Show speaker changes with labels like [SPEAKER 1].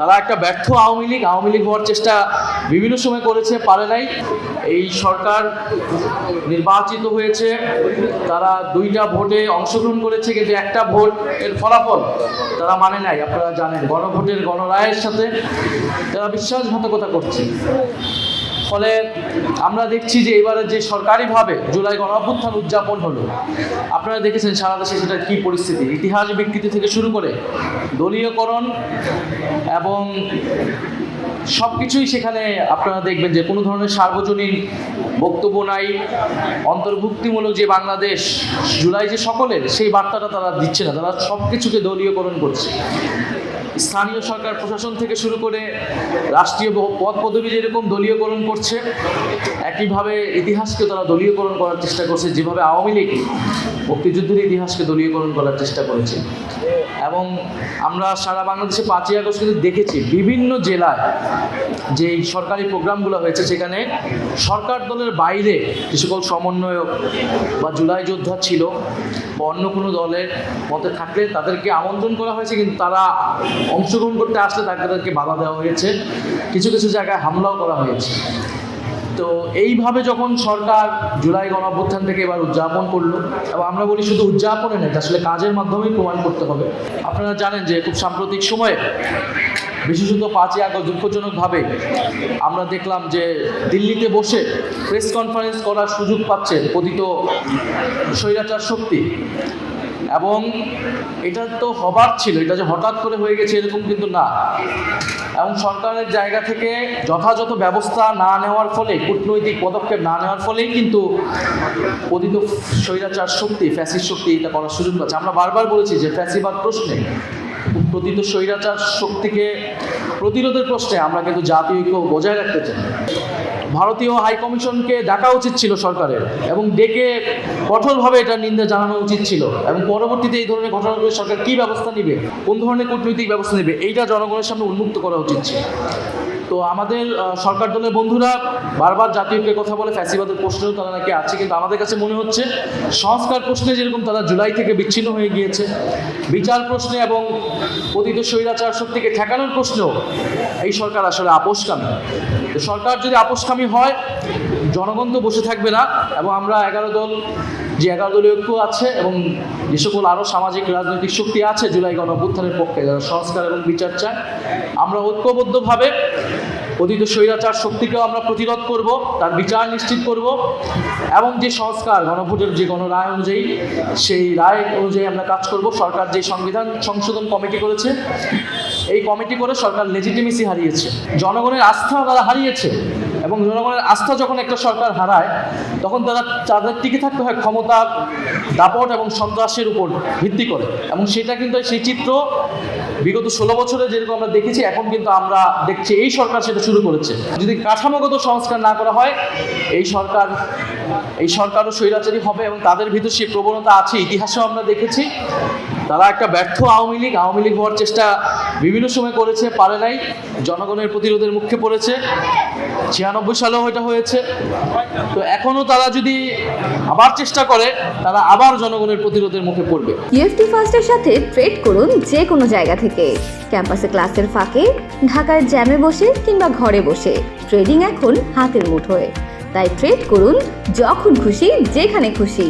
[SPEAKER 1] তারা একটা ব্যর্থ আওয়ামী লীগ হওয়ার চেষ্টা বিভিন্ন সময় করেছে, পারে নাই। এই সরকার নির্বাচিত হয়েছে, তারা 2টা ভোটে অংশগ্রহণ করেছে, কিন্তু একটা ভোটের ফলাফল তারা মানে নাই। আপনারা জানেন, গণভোটের গণরায়ের সাথে তারা বিশ্বাসঘাতকতা করছে। ফলে আমরা দেখছি যে এবারে যে সরকারিভাবে জুলাই গণঅভ্যুত্থান উদযাপন হলো, আপনারা দেখেছেন সারা দেশে সেটা কী পরিস্থিতি। ইতিহাস বিকৃতি থেকে শুরু করে দলীয়করণ এবং সব কিছুই সেখানে আপনারা দেখবেন যে কোনো ধরনের সার্বজনীন বক্তব্য নাই। অন্তর্ভুক্তিমূলক যে বাংলাদেশ জুলাই যে সকলের, সেই বার্তাটা তারা দিচ্ছে না। তারা সব কিছুকে দলীয়করণ করছে। স্থানীয় সরকার প্রশাসন থেকে শুরু করে রাষ্ট্রীয় পদ পদবি যেরকম দলীয়করণ করছে, একইভাবে ইতিহাসকে তারা দলীয়করণ করার চেষ্টা করছে, যেভাবে আওয়ামী লীগ মুক্তিযুদ্ধের ইতিহাসকে দলীয়করণ করার চেষ্টা করেছে। এবং আমরা সারা বাংলাদেশে 5ই আগস্ট কিন্তু দেখেছি বিভিন্ন জেলায় যে সরকারি প্রোগ্রামগুলো হয়েছে, সেখানে সরকার দলের বাইরে যে সকল সমন্বয়ক বা জুলাই যোদ্ধা ছিল বা অন্য কোনো দলের মতে থাকলে তাদেরকে আমন্ত্রণ করা হয়েছে, কিন্তু তারা অংশগ্রহণ করতে আসলে তাদেরকে বাধা দেওয়া হয়েছে, কিছু কিছু জায়গায় হামলাও করা হয়েছে। তো এইভাবে যখন সরকার জুলাই গণঅভ্যুত্থান থেকে এবার উদযাপন করলো, এবং আমরা বলি শুধু উদযাপনে নয়, আসলে কাজের মাধ্যমেই প্রমাণ করতে হবে। আপনারা জানেন যে খুব সাম্প্রতিক সময়ে, বিশেষত 5ই আগস্ট দুঃখজনকভাবে আমরা দেখলাম যে দিল্লিতে বসে প্রেস কনফারেন্স করার সুযোগ পাচ্ছে পতিত স্বৈরাচার শক্তি। এবং এটা তো হবার ছিল, এটা যে হঠাৎ করে হয়ে গেছে এরকম কিন্তু না। এবং সরকারের জায়গা থেকে যথাযথ ব্যবস্থা না নেওয়ার ফলে, কূটনৈতিক পদক্ষেপ না নেওয়ার ফলেই কিন্তু পতিত স্বৈরাচার শক্তি, ফ্যাসিস্ট শক্তি এটা করার সুযোগ পাচ্ছে। আমরা বারবার বলেছি যে ফ্যাসিবাদ প্রশ্নে, পতিত স্বৈরাচার শক্তিকে প্রতিরোধের প্রশ্নে আমরা কিন্তু জাতীয় ঐক্য বজায় রাখতে চাই। ভারতীয় হাইকমিশনকে ডাকা উচিত ছিল সরকারের, এবং ডেকে কঠোরভাবে এটার নিন্দা জানানো উচিত ছিল। এবং পরবর্তীতে এই ধরনের ঘটনাগুলো সরকার কী ব্যবস্থা নেবে, কোন ধরনের কূটনৈতিক ব্যবস্থা নেবে, এইটা জনগণের সামনে উন্মুক্ত করা উচিত ছিল। তো আমাদের সরকার দলের বন্ধুরা বারবার জাতীয় ঐক্যের কথা বলে, ফ্যাসিবাদের প্রশ্নেও তারা নাকি আছে, কিন্তু আমাদের কাছে মনে হচ্ছে সংস্কার প্রশ্নে যেরকম তারা জুলাই থেকে বিচ্ছিন্ন হয়ে গিয়েছে, বিচার প্রশ্নে এবং পতিত স্বৈরাচার শক্তিকে ঠেকানোর প্রশ্নেও এই সরকার আসলে আপোষকামী। তো সরকার যদি আপোষকামী হয়, জনগণ তো বসে থাকবে না। এবং আমরা 11 দলীয় ঐক্য আছে এবং যে সকল আরও সামাজিক রাজনৈতিক শক্তি আছে জুলাই গণঅভ্যুত্থানের পক্ষে, যারা সংস্কার এবং বিচার চায়, আমরা ঐক্যবদ্ধভাবে পতিত স্বৈরাচার শক্তিকেও আমরা প্রতিরোধ করব, তার বিচার নিশ্চিত করব, এবং যে সংস্কার গণভোটের যে গণরায় অনুযায়ী, সেই রায় অনুযায়ী আমরা কাজ করব। সরকার যে সংবিধান সংশোধন কমিটি করেছে, এই কমিটি করে সরকার লেজিটিমেসি হারিয়েছে, জনগণের আস্থা তারা হারিয়েছে। এবং জনগণের আস্থা যখন একটা সরকার হারায়, তখন তাদের টিকে থাকতে হয় ক্ষমতার দাপট এবং সন্ত্রাসের উপর ভিত্তি করে। এবং সেটা কিন্তু, সেই চিত্র বিগত 16 বছরে যেরকম আমরা দেখেছি, এখন কিন্তু আমরা দেখছি এই সরকার সেটা শুরু করেছে। যদি কাঠামোগত সংস্কার না করা হয়, এই সরকারও স্বৈরাচারী হবে, এবং তাদের ভিতর সেই প্রবণতা আছে, ইতিহাসেও আমরা দেখেছি। তারা একটা ব্যর্থ আওয়ামী লীগ হওয়ার চেষ্টা বিভিন্ন সময় করেছে, পারে নাই। জনগণের প্রতিরোধের মুখে পড়েছে। 96 সালেও এটা হয়েছে। তো এখনও তারা যদি আবার চেষ্টা করে, তারা আবার জনগণের প্রতিরোধের মুখে পড়বে।
[SPEAKER 2] ইউএফটি ফার্স্টের সাথে ট্রেড করুন যে কোনো জায়গা থেকে। ক্যাম্পাসে ক্লাসের ফাঁকে, ঢাকার জ্যামে বসে কিংবা ঘরে বসে, ট্রেডিং এখন হাতের মুঠোয়। তাই ট্রেড করুন যখন খুশি, যেখানে খুশি।